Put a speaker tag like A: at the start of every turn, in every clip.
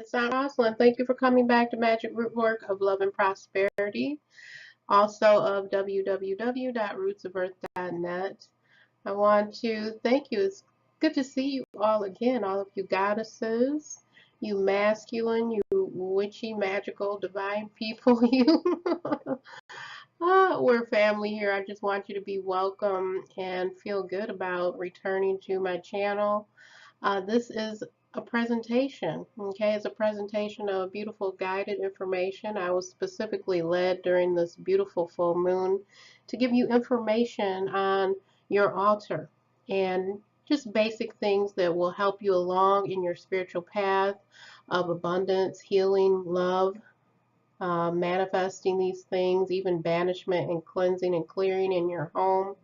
A: Spirits. I'm Rosalind. Thank you for coming back to Magic Root Work of Love and Prosperity, also of www.rootzofearth.net. I want to thank you. It's good to see you all again, all of you goddesses, you masculine, you witchy, magical, divine people, you. We're family here. I just want you to be welcome and feel good about returning to my channel. This is a presentation, okay? It's a presentation of beautiful guided information. I was specifically led during this beautiful full moon to give you information on your altar and just basic things that will help you along in your spiritual path of abundance, healing, love, manifesting these things, even banishment and cleansing and clearing in your home.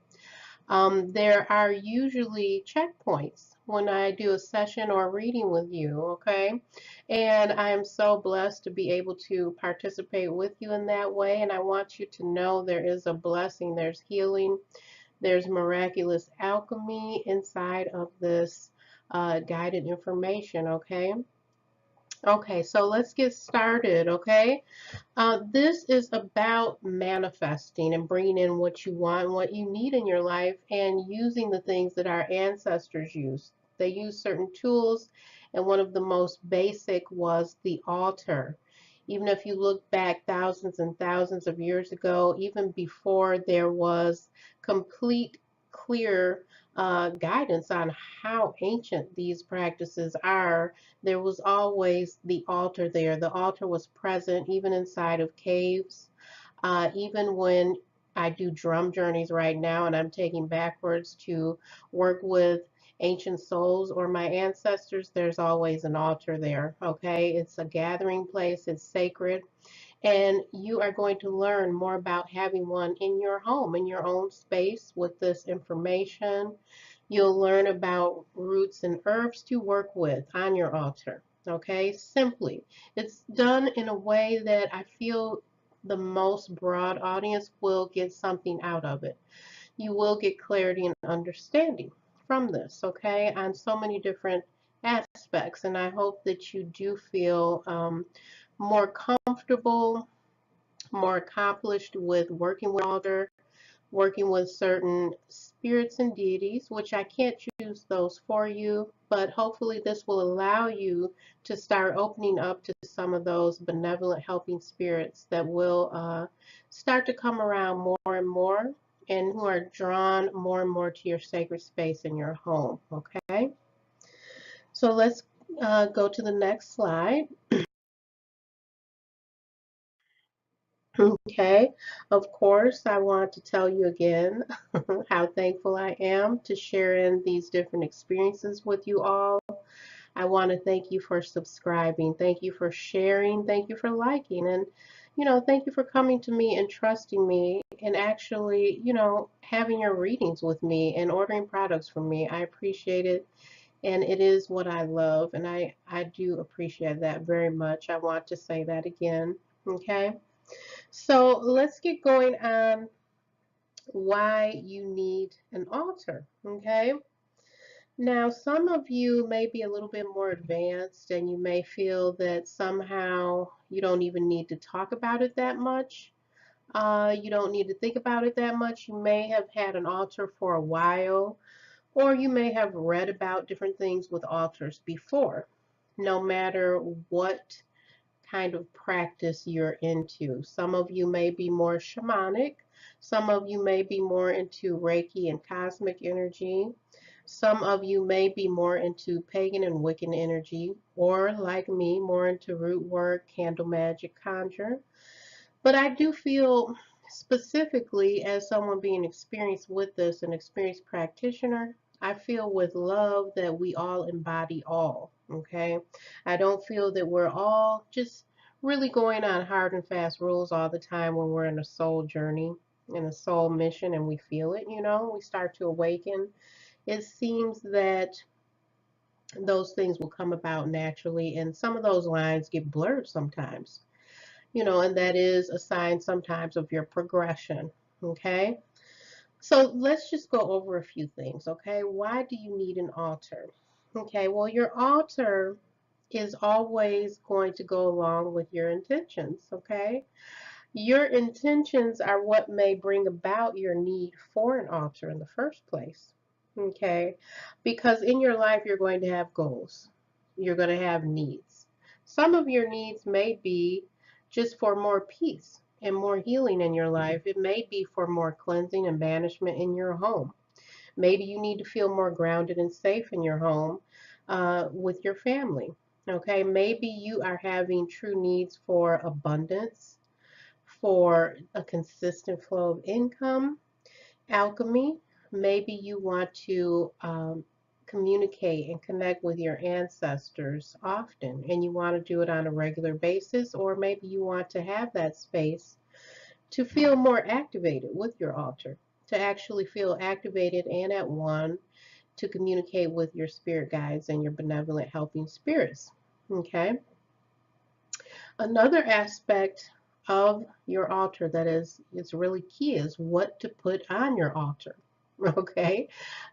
A: There are usually checkpoints when I do a session or a reading with you, okay? And I am so blessed to be able to participate with you in that way. And I want you to know there is a blessing, there's healing, there's miraculous alchemy inside of this guided information, okay? Okay, so let's get started, okay? This is about manifesting and bringing in what you want and what you need in your life and using the things that our ancestors used. They used certain tools, and one of the most basic was the altar. Even if you look back thousands and thousands of years ago, even before there was complete, clear guidance on how ancient these practices are, there was always the altar there. The altar was present even inside of caves. Even when I do drum journeys right now and I'm taking backwards to work with ancient souls or my ancestors, there's always an altar there, okay? It's a gathering place, it's sacred, and you are going to learn more about having one in your home, in your own space with this information. You'll learn about roots and herbs to work with on your altar, okay? Simply. It's done in a way that I feel the most broad audience will get something out of it. You will get clarity and understanding from this, okay, on so many different aspects. And I hope that you do feel more comfortable, more accomplished with working with altar, working with certain spirits and deities, which I can't choose those for you, but hopefully this will allow you to start opening up to some of those benevolent helping spirits that will start to come around more and more and who are drawn more and more to your sacred space in your home, okay? So let's go to the next slide. Okay, of course, I want to tell you again how thankful I am to share in these different experiences with you all. I want to thank you for subscribing. Thank you for sharing. Thank you for liking. And, thank you for coming to me and trusting me and actually, having your readings with me and ordering products from me. I appreciate it. And it is what I love. And I do appreciate that very much. I want to say that again. Okay. So let's get going on why you need an altar, okay? Now, some of you may be a little bit more advanced and you may feel that somehow you don't even need to talk about it that much. You don't need to think about it that much. You may have had an altar for a while, or you may have read about different things with altars before. No matter what kind of practice you're into. Some of you may be more shamanic. Some of you may be more into Reiki and cosmic energy. Some of you may be more into pagan and Wiccan energy, or like me, more into root work, candle magic, conjure. But I do feel specifically as someone being experienced with this, an experienced practitioner, I feel with love that we all embody all, okay? I don't feel that we're all just really going on hard and fast rules all the time when we're in a soul journey, in a soul mission, and we feel it, we start to awaken. It seems that those things will come about naturally, and some of those lines get blurred sometimes, and that is a sign sometimes of your progression, okay? So let's just go over a few things, okay? Why do you need an altar? Okay, well, your altar is always going to go along with your intentions, okay? Your intentions are what may bring about your need for an altar in the first place, okay? Because in your life, you're going to have goals, you're going to have needs. Some of your needs may be just for more peace and more healing in your life. It may be for more cleansing and banishment in your home. Maybe you need to feel more grounded and safe in your home with your family. Okay, maybe you are having true needs for abundance, for a consistent flow of income, alchemy. Maybe you want to communicate and connect with your ancestors often and you want to do it on a regular basis, or maybe you want to have that space to feel more activated with your altar, to actually feel activated and at one to communicate with your spirit guides and your benevolent helping spirits. Okay. Another aspect of your altar that is really key is what to put on your altar. Okay.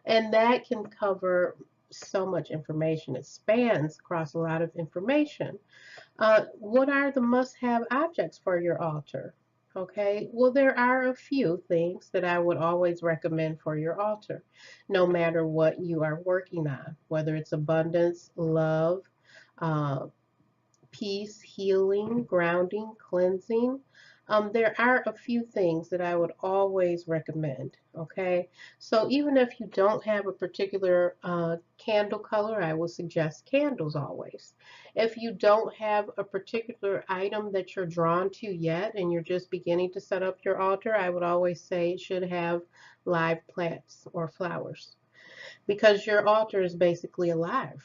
A: And that can cover so much information. It spans across a lot of information. What are the must-have objects for your altar? Okay, well, there are a few things that I would always recommend for your altar, no matter what you are working on, whether it's abundance, love, uh, peace, healing, grounding, cleansing. There are a few things that I would always recommend. Okay, so even if you don't have a particular candle color, I would suggest candles always. If you don't have a particular item that you're drawn to yet and you're just beginning to set up your altar, I would always say it should have live plants or flowers because your altar is basically alive.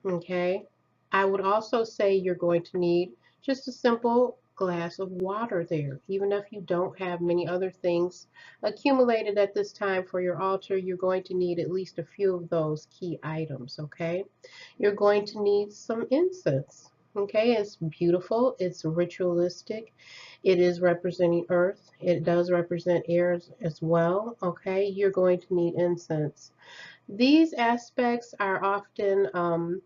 A: Okay. I would also say you're going to need just a simple glass of water there. Even if you don't have many other things accumulated at this time for your altar, you're going to need at least a few of those key items, okay? You're going to need some incense, okay? It's beautiful, it's ritualistic, it is representing earth, it does represent air as well, okay? You're going to need incense. These aspects are often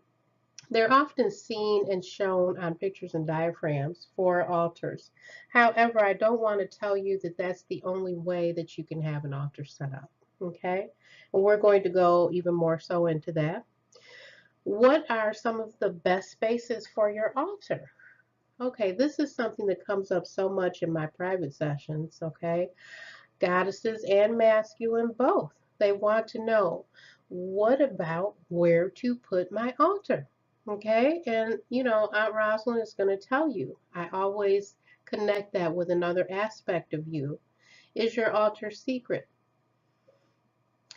A: they're often seen and shown on pictures and diagrams for altars. However, I don't want to tell you that that's the only way that you can have an altar set up. Okay? And we're going to go even more so into that. What are some of the best spaces for your altar? Okay, this is something that comes up so much in my private sessions. Okay? Goddesses and masculine both. They want to know, what about where to put my altar? Okay, and Aunt Rosalind is going to tell you. I always connect that with another aspect of you. Is your altar secret?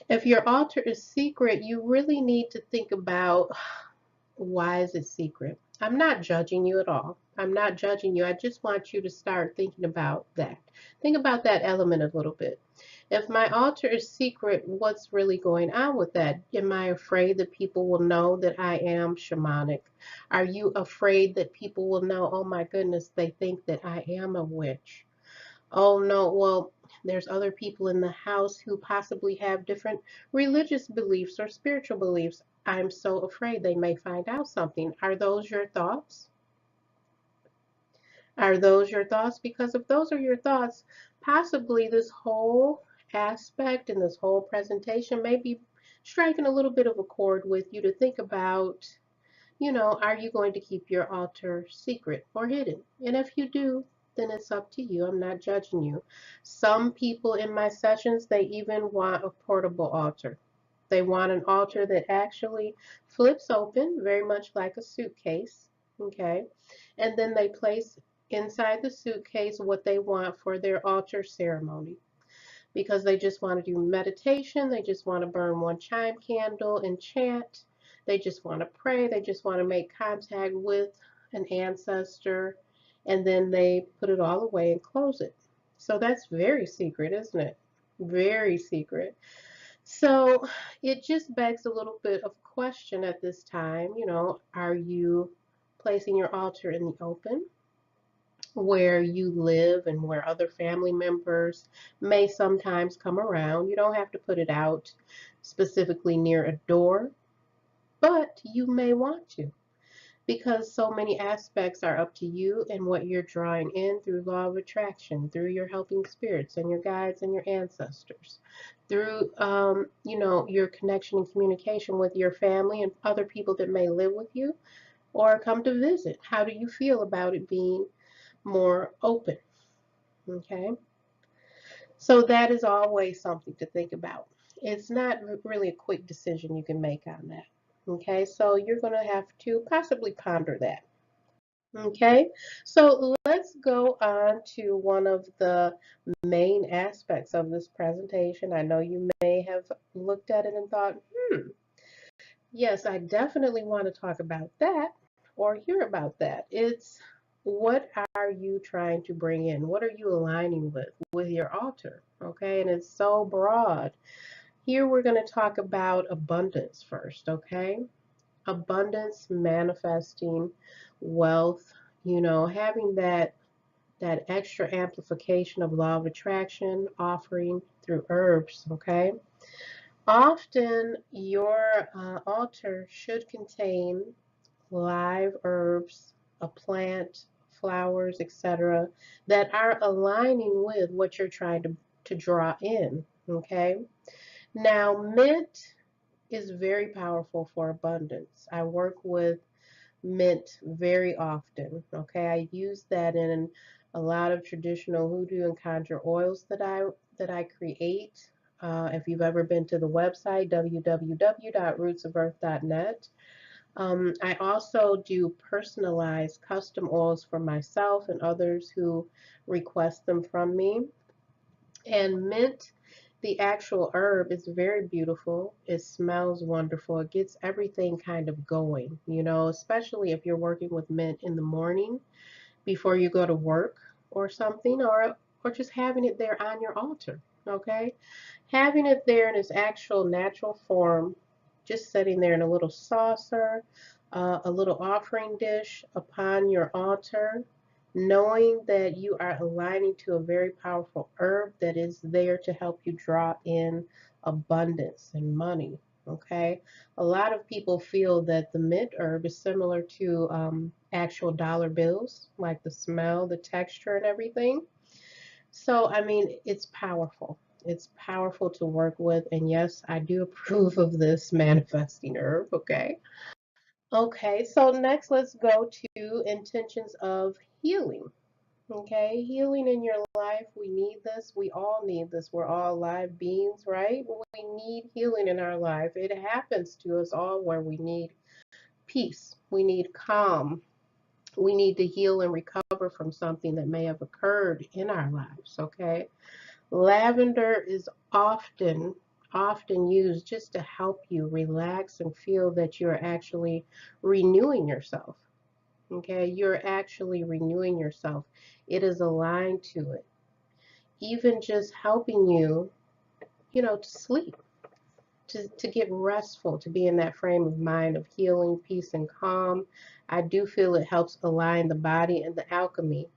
A: If your altar is secret, you really need to think about, why is it secret? I'm not judging you at all. I'm not judging you. I just want you to start thinking about that. Think about that element a little bit. If my altar is secret, what's really going on with that? Am I afraid that people will know that I am shamanic? Are you afraid that people will know, oh my goodness, they think that I am a witch? Oh no, well, there's other people in the house who possibly have different religious beliefs or spiritual beliefs. I'm so afraid they may find out something. Are those your thoughts? Are those your thoughts? Because if those are your thoughts, possibly this whole aspect and this whole presentation may be striking a little bit of a chord with you to think about, are you going to keep your altar secret or hidden? And if you do, then it's up to you. I'm not judging you. Some people in my sessions, they even want a portable altar. They want an altar that actually flips open, very much like a suitcase, okay? And then they place inside the suitcase what they want for their altar ceremony because they just want to do meditation, they just want to burn one chime candle and chant, they just want to pray, they just want to make contact with an ancestor, and then they put it all away and close it. So that's very secret, isn't it? Very secret. So it just begs a little bit of question at this time, are you placing your altar in the open, where you live and where other family members may sometimes come around? You don't have to put it out specifically near a door, but you may want to, because so many aspects are up to you and what you're drawing in through law of attraction, through your helping spirits and your guides and your ancestors, through your connection and communication with your family and other people that may live with you or come to visit. How do you feel about it being more open? Okay, so that is always something to think about. It's not really a quick decision you can make on that. Okay, so you're going to have to possibly ponder that. Okay, so let's go on to one of the main aspects of this presentation. I know you may have looked at it and thought, yes, I definitely want to talk about that or hear about that. It's what are you trying to bring in? What are you aligning with your altar? Okay, and it's so broad. Here we're going to talk about abundance first, okay? Abundance, manifesting, wealth, having that extra amplification of law of attraction, offering through herbs, okay? Often your altar should contain live herbs, a plant, flowers, etc., that are aligning with what you're trying to draw in, okay? Now, mint is very powerful for abundance. I work with mint very often. Okay, I use that in a lot of traditional hoodoo and conjure oils that I create. If you've ever been to the website www.rootzofearth.net, I also do personalized custom oils for myself and others who request them from me. And mint, the actual herb, is very beautiful. It smells wonderful. It gets everything kind of going, especially if you're working with mint in the morning before you go to work or something, or just having it there on your altar, okay? Having it there in its actual natural form, just sitting there in a little saucer, a little offering dish upon your altar, knowing that you are aligning to a very powerful herb that is there to help you draw in abundance and money. Okay, a lot of people feel that the mint herb is similar to actual dollar bills, like the smell, the texture, and everything. So, I mean, it's powerful. It's powerful to work with. And yes, I do approve of this manifesting herb. Okay. Okay. So, next, let's go to intentions of healing. Okay. Healing in your life. We need this. We all need this. We're all live beings, right? We need healing in our life. It happens to us all where we need peace, we need calm. We need to heal and recover from something that may have occurred in our lives, okay? Lavender is often used just to help you relax and feel that you're actually renewing yourself. Okay, you're actually renewing yourself. It is aligned to it. Even just helping you, to sleep, to get restful, to be in that frame of mind of healing, peace, and calm. I do feel it helps align the body and the alchemy.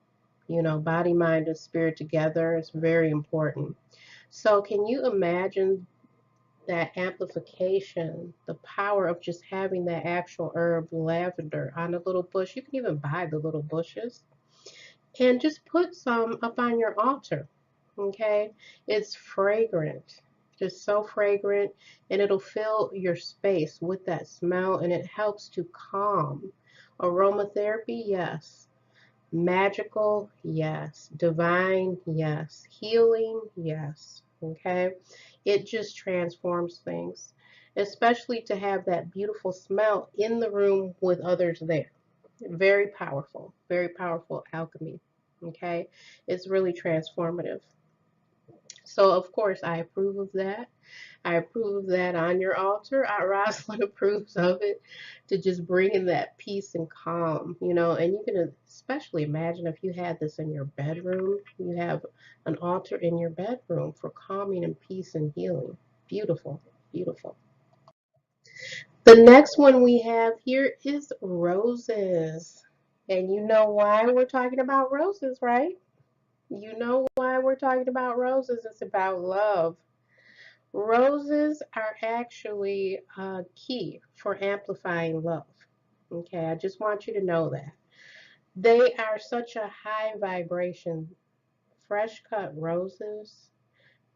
A: Body, mind, and spirit together is very important. So, can you imagine that amplification, the power of just having that actual herb, lavender, on a little bush? You can even buy the little bushes and just put some up on your altar. Okay, it's fragrant, just so fragrant, and it'll fill your space with that smell, and it helps to calm. Aromatherapy, yes. Magical, yes. Divine, yes. Healing, yes. Okay, it just transforms things, especially to have that beautiful smell in the room with others there. Very powerful alchemy. Okay, it's really transformative. So, of course, I approve of that. I approve of that on your altar. Rosalind approves of it, to just bring in that peace and calm, and you can especially imagine if you had this in your bedroom. You have an altar in your bedroom for calming and peace and healing. Beautiful, beautiful. The next one we have here is roses. And you know why we're talking about roses, right? You know why we're talking about roses. It's about love. Roses are actually key for amplifying love. Okay, I just want you to know that. They are such a high vibration. Fresh cut roses,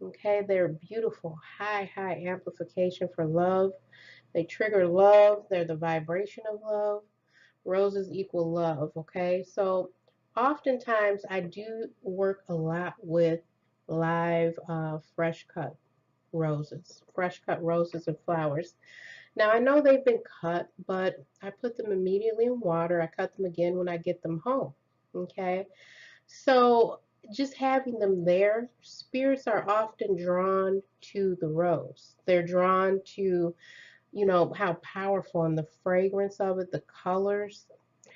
A: okay, they're beautiful, high amplification for love. They trigger love, they're the vibration of love. Roses equal love, okay? So oftentimes I do work a lot with live fresh cut roses and flowers. Now I know they've been cut, but I put them immediately in water. I cut them again when I get them home, okay? So just having them there, spirits are often drawn to the rose. They're drawn to, how powerful and the fragrance of it, the colors,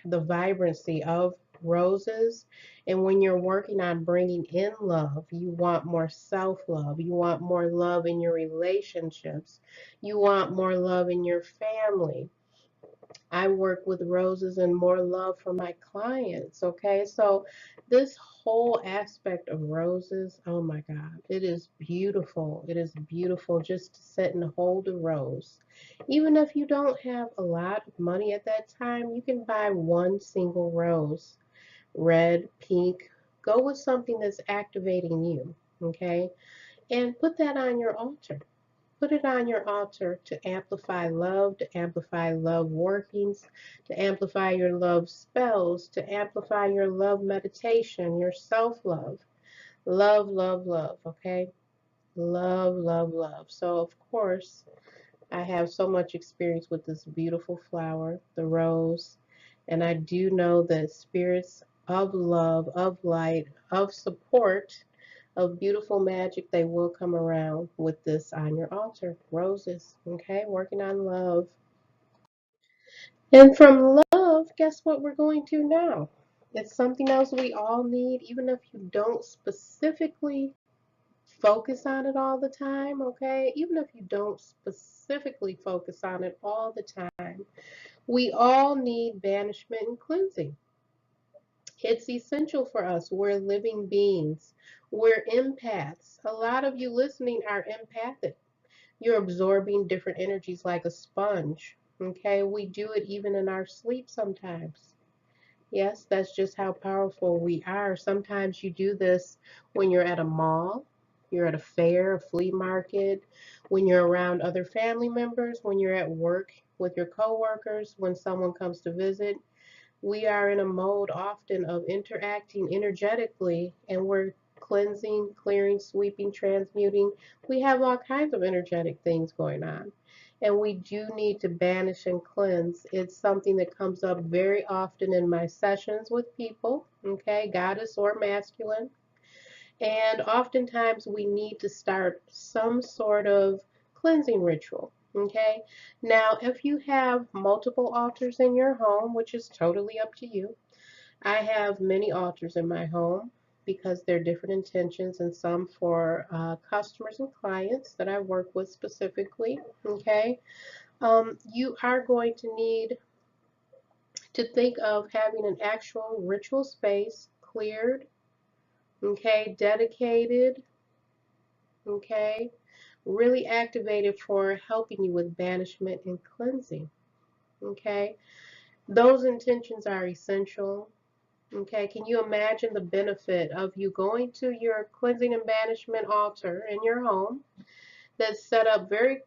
A: the vibrancy of roses. And when you're working on bringing in love, you want more self love. You want more love in your relationships. You want more love in your family. I work with roses and more love for my clients. Okay, so this whole aspect of roses, oh my God, it is beautiful. It is beautiful just to sit and hold a rose. Even if you don't have a lot of money at that time, you can buy one single rose, red, pink. Go with something that's activating you. Okay, and put that on your altar. Put it on your altar to amplify love workings, to amplify your love spells, to amplify your love meditation, your self-love. Love, okay? Love. So, of course, I have so much experience with this beautiful flower, the rose, and I do know that spirits of love, of light, of support, of beautiful magic, they will come around with this on your altar. Roses, okay? Working on love. And from love, guess what we're going to now? It's something else we all need, even if you don't specifically focus on it all the time, okay? Even if you don't specifically focus on it all the time, we all need banishment and cleansing. It's essential for us. We're living beings. We're empaths. A lot of you listening are empathic. You're absorbing different energies like a sponge. Okay, we do it even in our sleep sometimes. Yes, that's just how powerful we are. Sometimes you do this when you're at a mall, you're at a fair, a flea market, when you're around other family members, when you're at work with your coworkers, when someone comes to visit. We are in a mode often of interacting energetically, and we're cleansing, clearing, sweeping, transmuting. We have all kinds of energetic things going on. And we do need to banish and cleanse. It's something that comes up very often in my sessions with people, okay, goddess or masculine. And oftentimes we need to start some sort of cleansing ritual. Okay. Now, if you have multiple altars in your home, which is totally up to you, I have many altars in my home because they're different intentions and some for customers and clients that I work with specifically. Okay. You are going to need to think of having an actual ritual space cleared, okay, dedicated, okay, really activated for helping you with banishment and cleansing. Okay, those intentions are essential. Okay, can you imagine the benefit of you going to your cleansing and banishment altar in your home that's set up very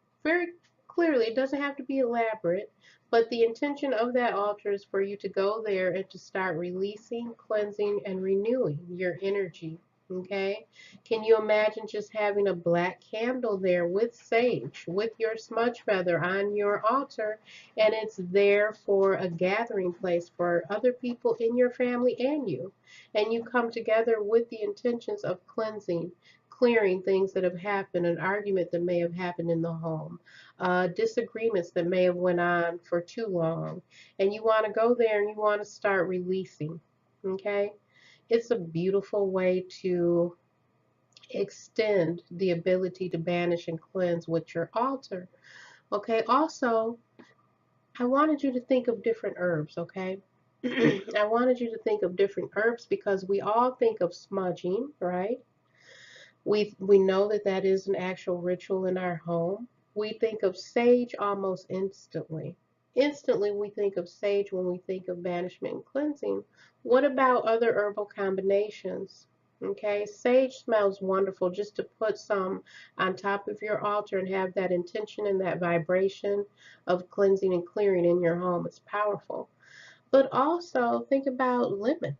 A: clearly? It doesn't have to be elaborate, but the intention of that altar is for you to go there and to start releasing, cleansing, and renewing your energy. Okay? Can you imagine just having a black candle there with sage, with your smudge feather on your altar, and it's there for a gathering place for other people in your family and you. And you come together with the intentions of cleansing, clearing things that have happened, an argument that may have happened in the home, disagreements that may have went on for too long, and you want to go there and you want to start releasing. Okay, it's a beautiful way to extend the ability to banish and cleanse with your altar. Okay, also, I wanted you to think of different herbs. Okay. I wanted you to think of different herbs because we all think of smudging, right? We know that that is an actual ritual in our home. We think of sage almost instantly. Instantly we think of sage when we think of banishment and cleansing. What about other herbal combinations? Okay, sage smells wonderful. Just to put some on top of your altar and have that intention and that vibration of cleansing and clearing in your home. It's powerful. But also think about lemon.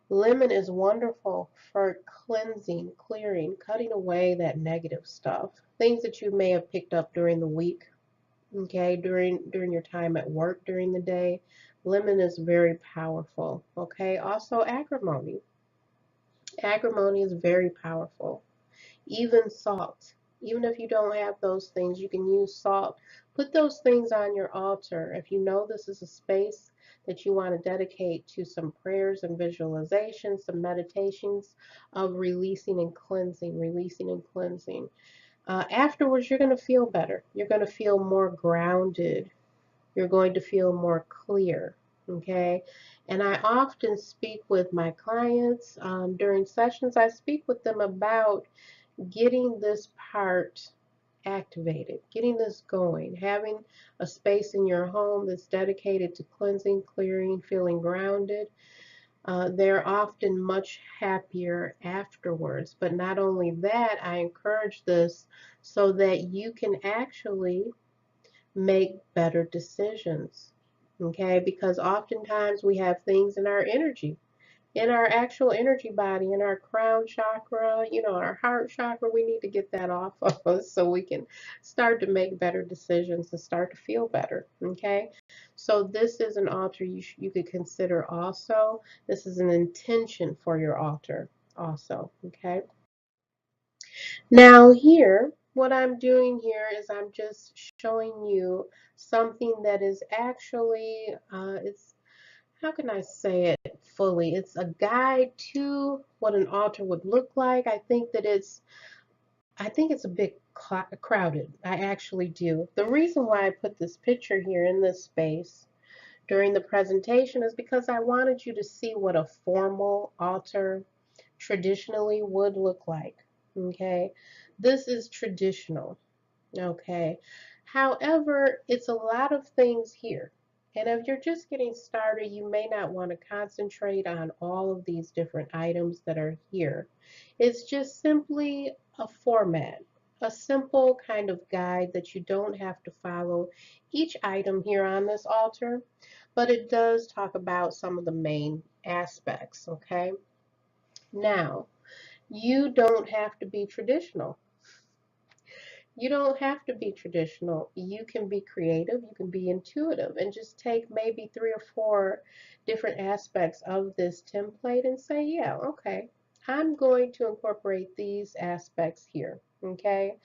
A: Lemon is wonderful for cleansing, clearing, cutting away that negative stuff. Things that you may have picked up during the week, okay, during your time at work during the day. Lemon is very powerful, okay? Also agrimony. Agrimony is very powerful. Even salt. Even if you don't have those things, you can use salt. Put those things on your altar. If you know this is a space that you want to dedicate to some prayers and visualizations, some meditations of releasing and cleansing, releasing and cleansing. Afterwards, you're going to feel better. You're going to feel more grounded. You're going to feel more clear. Okay. And I often speak with my clients during sessions. I speak with them about getting this part activated, getting this going, having a space in your home that's dedicated to cleansing, clearing, feeling grounded. They're often much happier afterwards. But not only that, I encourage this so that you can actually make better decisions. Okay, because oftentimes we have things in our energy, in our actual energy body, in our crown chakra, our heart chakra. We need to get that off of us so we can start to make better decisions and start to feel better. Okay, so this is an altar you could consider also. This is an intention for your altar also. Okay, now here, what I'm doing here is I'm just showing you something that is actually, it's, how can I say it fully? It's a guide to what an altar would look like. I think it's a bit crowded. I actually do. The reason why I put this picture here in this space during the presentation is because I wanted you to see what a formal altar traditionally would look like. Okay, this is traditional. Okay, however, it's a lot of things here. And if you're just getting started, you may not want to concentrate on all of these different items that are here. It's just simply a format, a simple kind of guide that you don't have to follow each item here on this altar, but it does talk about some of the main aspects, okay? Now, you don't have to be traditional. You don't have to be traditional. You can be creative, you can be intuitive, and just take maybe 3 or 4 different aspects of this template and say, yeah, okay, I'm going to incorporate these aspects here. Okay,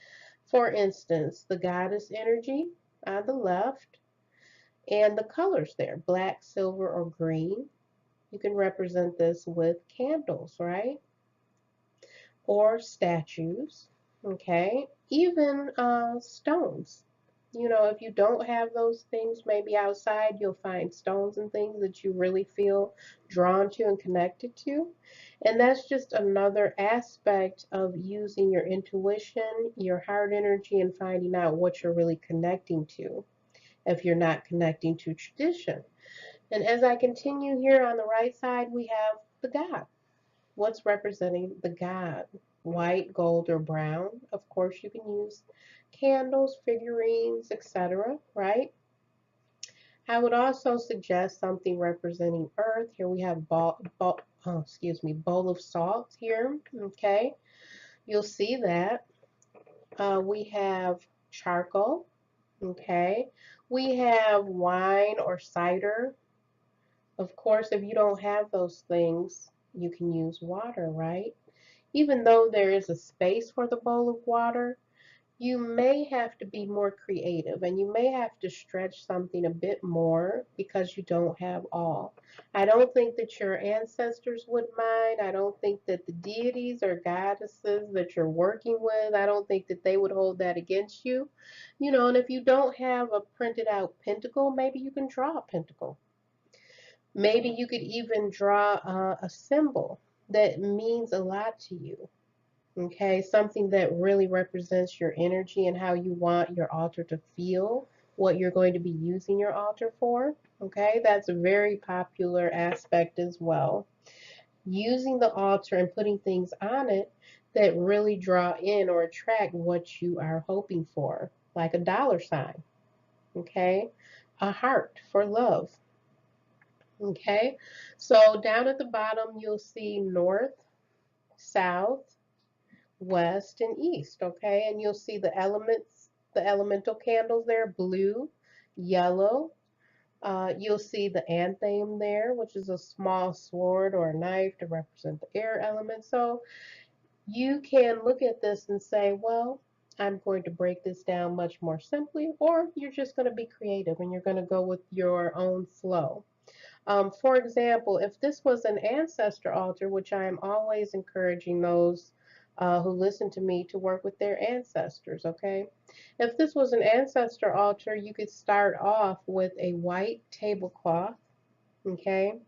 A: for instance, the goddess energy on the left and the colors there, black, silver, or green. You can represent this with candles, right? Or statues, okay? Even stones. If you don't have those things, maybe outside you'll find stones and things that you really feel drawn to and connected to. And that's just another aspect of using your intuition, your heart energy, and finding out what you're really connecting to if you're not connecting to tradition. And as I continue here on the right side, we have the God. What's representing the god? White, gold, or brown? Of course, you can use candles, figurines, etc., right? I would also suggest something representing earth. Here we have bowl of salt here, okay? You'll see that. We have charcoal, okay? We have wine or cider. Of course, if you don't have those things, you can use water, right? Even though there is a space for the bowl of water, you may have to be more creative and you may have to stretch something a bit more because you don't have all. I don't think that your ancestors would mind. I don't think that the deities or goddesses that you're working with, I don't think that they would hold that against you. And if you don't have a printed out pentacle, maybe you can draw a pentacle. Maybe you could even draw a symbol that means a lot to you. Okay, something that really represents your energy and how you want your altar to feel what you're going to be using your altar for. Okay, that's a very popular aspect as well. Using the altar and putting things on it that really draw in or attract what you are hoping for, like a dollar sign, okay, a heart for love, okay. So down at the bottom, you'll see north, south, west, and east, okay, and you'll see the elements, the elemental candles there, blue, yellow. You'll see the anthem there, which is a small sword or a knife to represent the air element. So you can look at this and say, well, I'm going to break this down much more simply, or you're just going to be creative and you're going to go with your own flow. For example, if this was an ancestor altar, which I am always encouraging those who listen to me to work with their ancestors, okay? If this was an ancestor altar, you could start off with a white tablecloth, okay?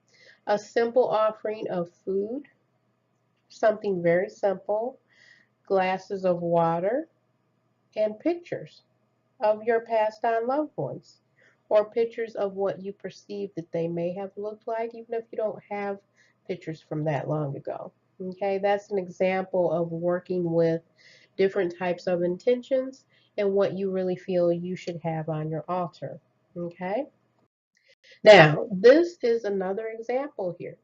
A: A simple offering of food, something very simple, glasses of water, and pictures of your passed on loved ones, or pictures of what you perceive that they may have looked like, even if you don't have pictures from that long ago. Okay, that's an example of working with different types of intentions and what you really feel you should have on your altar. Okay, now this is another example here.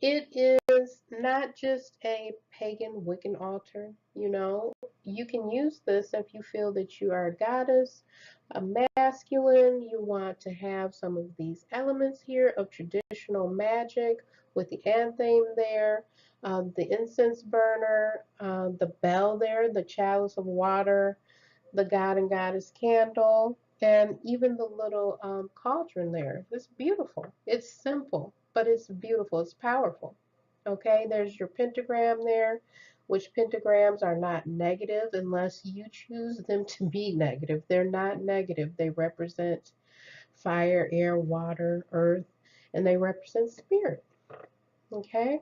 A: It is not just a pagan Wiccan altar, you know. You can use this if you feel that you are a goddess, a masculine, you want to have some of these elements here of traditional magic with the anthem there, the incense burner, the bell there, the chalice of water, the god and goddess candle, and even the little cauldron there. It's beautiful. It's simple, but it's beautiful. It's powerful. Okay, there's your pentagram there, which pentagrams are not negative unless you choose them to be negative. They're not negative. They represent fire, air, water, earth, and they represent spirit. Okay?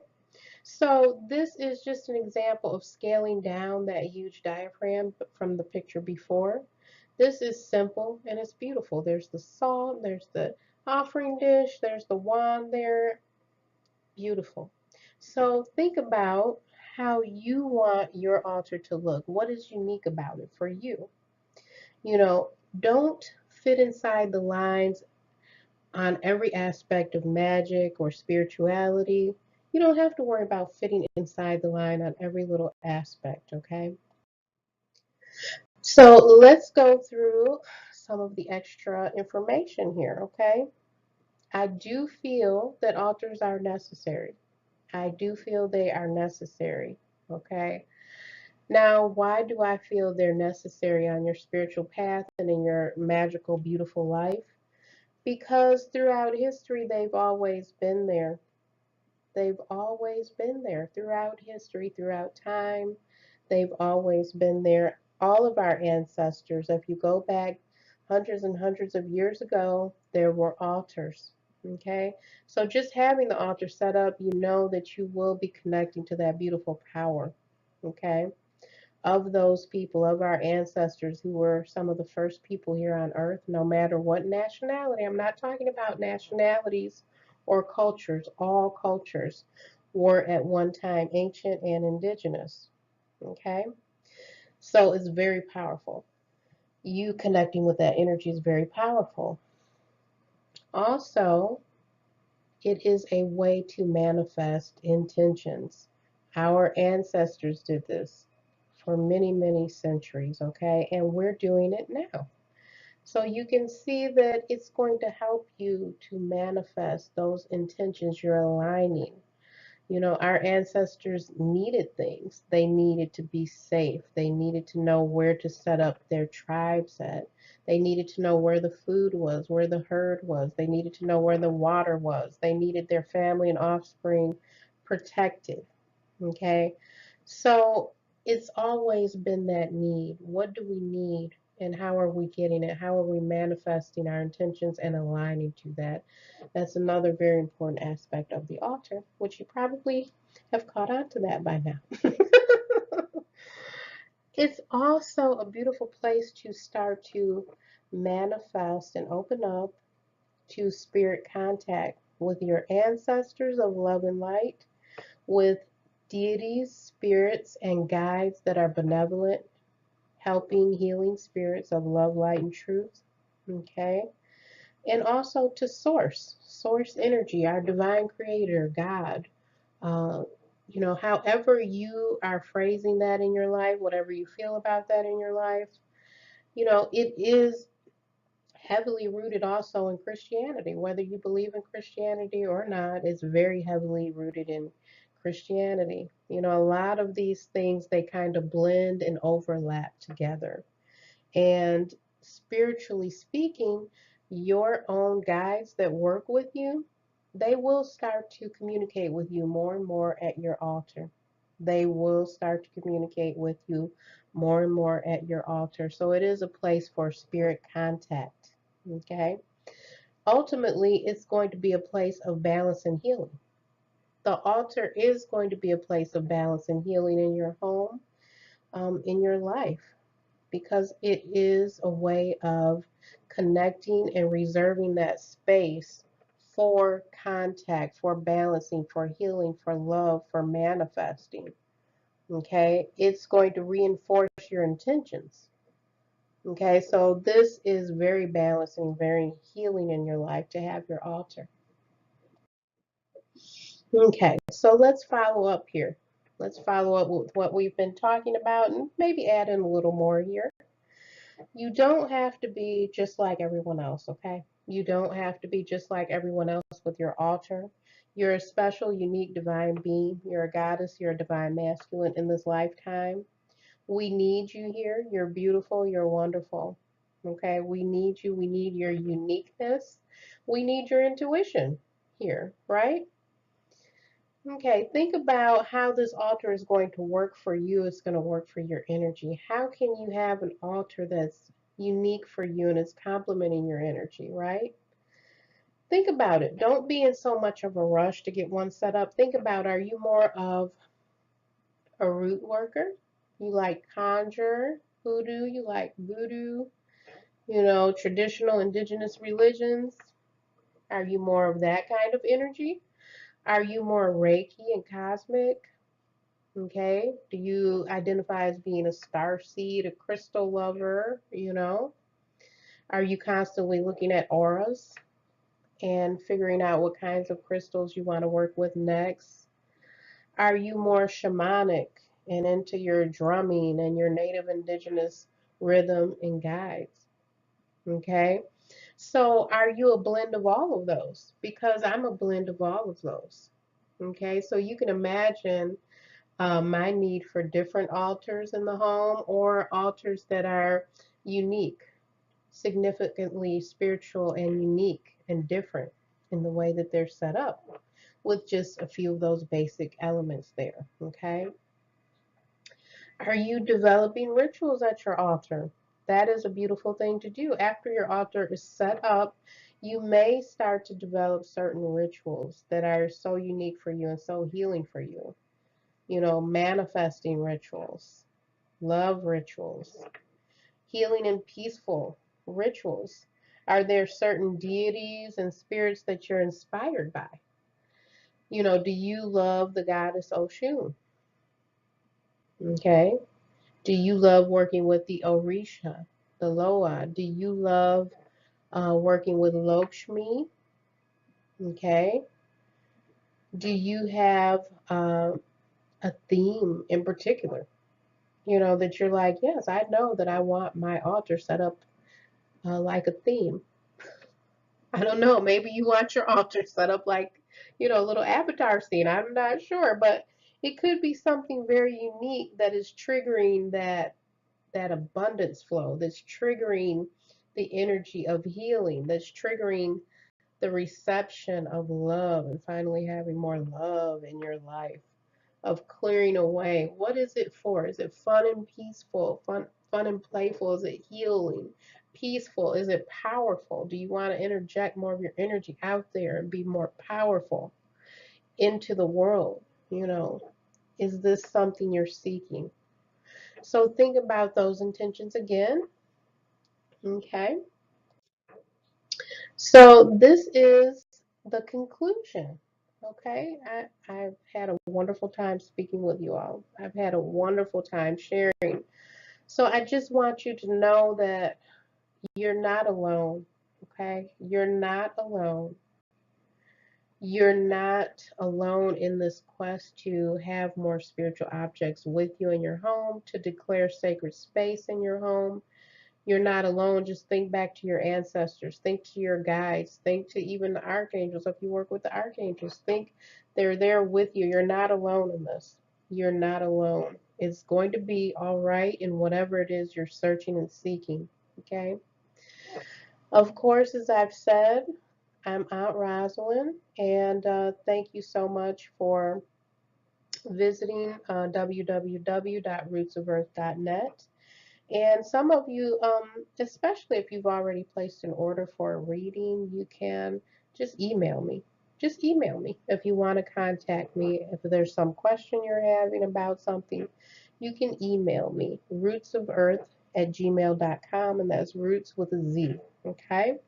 A: So this is just an example of scaling down that huge diaphragm from the picture before. This is simple and it's beautiful. There's the salt, there's the offering dish, there's the wand there. Beautiful. So think about how you want your altar to look. What is unique about it for you? You know, don't fit inside the lines on every aspect of magic or spirituality. You don't have to worry about fitting inside the line on every little aspect, okay? So let's go through some of the extra information here, okay? I do feel that altars are necessary. I do feel they are necessary, okay? Now, why do I feel they're necessary on your spiritual path and in your magical, beautiful life? Because throughout history, they've always been there. They've always been there throughout history, throughout time. They've always been there. All of our ancestors, if you go back hundreds and hundreds of years ago, there were altars. Okay? So just having the altar set up, you know that you will be connecting to that beautiful power. Okay? Of those people, of our ancestors who were some of the first people here on earth, no matter what nationality. I'm not talking about nationalities or cultures. All cultures were at one time ancient and indigenous. Okay? So it's very powerful. You connecting with that energy is very powerful. Also, it is a way to manifest intentions. Our ancestors did this for many, many centuries, okay? And we're doing it now. So you can see that it's going to help you to manifest those intentions you're aligning. You know, our ancestors needed things. They needed to be safe. They needed to know where to set up their tribes at. They needed to know where the food was, where the herd was. They needed to know where the water was. They needed their family and offspring protected. Okay? So it's always been that need. What do we need? And how are we getting it? How are we manifesting our intentions and aligning to that? That's another very important aspect of the altar, which you probably have caught on to that by now. It's also a beautiful place to start to manifest and open up to spirit contact with your ancestors of love and light, with deities, spirits, and guides that are benevolent, helping healing spirits of love, light, and truth. Okay? And also to source energy, our divine creator, God. Uh, however you are phrasing that in your life, whatever you feel about that in your life, it is heavily rooted also in Christianity. Whether you believe in Christianity or not, it's very heavily rooted in Christianity. A lot of these things, they kind of blend and overlap together. And spiritually speaking, your own guides that work with you, they will start to communicate with you more and more at your altar. They will start to communicate with you more and more at your altar. So it is a place for spirit contact. Okay? Ultimately, it's going to be a place of balance and healing. The altar is going to be a place of balance and healing in your home, in your life, because it is a way of connecting and reserving that space for contact, for balancing, for healing, for love, for manifesting. Okay, it's going to reinforce your intentions. Okay, so this is very balancing, very healing in your life to have your altar. Okay, so let's follow up here. Let's follow up with what we've been talking about and maybe add in a little more here. You don't have to be just like everyone else, okay? You don't have to be just like everyone else with your altar. You're a special, unique, divine being. You're a goddess. You're a divine masculine in this lifetime. We need you here. You're beautiful. You're wonderful. Okay? We need you. We need your uniqueness. We need your intuition here, right? Okay, think about how this altar is going to work for you. It's going to work for your energy. How can you have an altar that's unique for you and is complementing your energy, right? Think about it. Don't be in so much of a rush to get one set up. Think about, are you more of a root worker? You like conjure, hoodoo, you like voodoo, traditional indigenous religions? Are you more of that kind of energy? Are you more Reiki and cosmic? Okay. Do you identify as being a star seed, a crystal lover? Are you constantly looking at auras and figuring out what kinds of crystals you want to work with next? Are you more shamanic and into your drumming and your native indigenous rhythm and guides? Okay. So are you a blend of all of those? Because I'm a blend of all of those. Okay. So you can imagine my need for different altars in the home, or altars that are unique, significantly spiritual and unique and different in the way that they're set up, with just a few of those basic elements there. Okay. Are you developing rituals at your altar? That is a beautiful thing to do. After your altar is set up, you may start to develop certain rituals that are so unique for you and so healing for you. Manifesting rituals, love rituals, healing and peaceful rituals. Are there certain deities and spirits that you're inspired by? Do you love the goddess Oshun? Okay. Do you love working with the Orisha, the Loa? Do you love working with Lakshmi? Okay. Do you have a theme in particular? That you're like, yes, I know that I want my altar set up like a theme. I don't know. Maybe you want your altar set up like, a little avatar scene. I'm not sure, but it could be something very unique that is triggering that abundance flow, that's triggering the energy of healing, that's triggering the reception of love and finally having more love in your life, of clearing away. What is it for? Is it fun and peaceful? Fun and playful? Is it healing? Peaceful? Is it powerful? Do you want to interject more of your energy out there and be more powerful into the world? Is this something you're seeking? So think about those intentions again. Okay. So this is the conclusion. Okay, I've had a wonderful time speaking with you all. I've had a wonderful time sharing. So I just want you to know that you're not alone. Okay, you're not alone. You're not alone in this quest to have more spiritual objects with you in your home, to declare sacred space in your home. You're not alone. Just think back to your ancestors, think to your guides, think to even the archangels. If you work with the archangels, think they're there with you. You're not alone in this. You're not alone. It's going to be all right in whatever it is you're searching and seeking. Okay. Of course, as I've said, I'm Aunt Rosalind, and thank you so much for visiting www.rootzofearth.net. And some of you, especially if you've already placed an order for a reading, you can just email me. Just email me if you want to contact me. If there's some question you're having about something, you can email me, rootzofearth@gmail.com, and that's roots with a Z. Okay?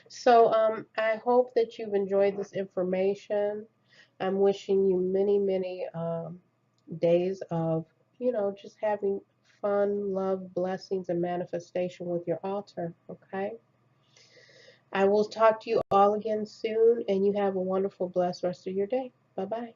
A: So I hope that you've enjoyed this information. I'm wishing you many, many days of, just having fun, love, blessings, and manifestation with your altar. Okay. I will talk to you all again soon, and you have a wonderful, blessed rest of your day. Bye bye.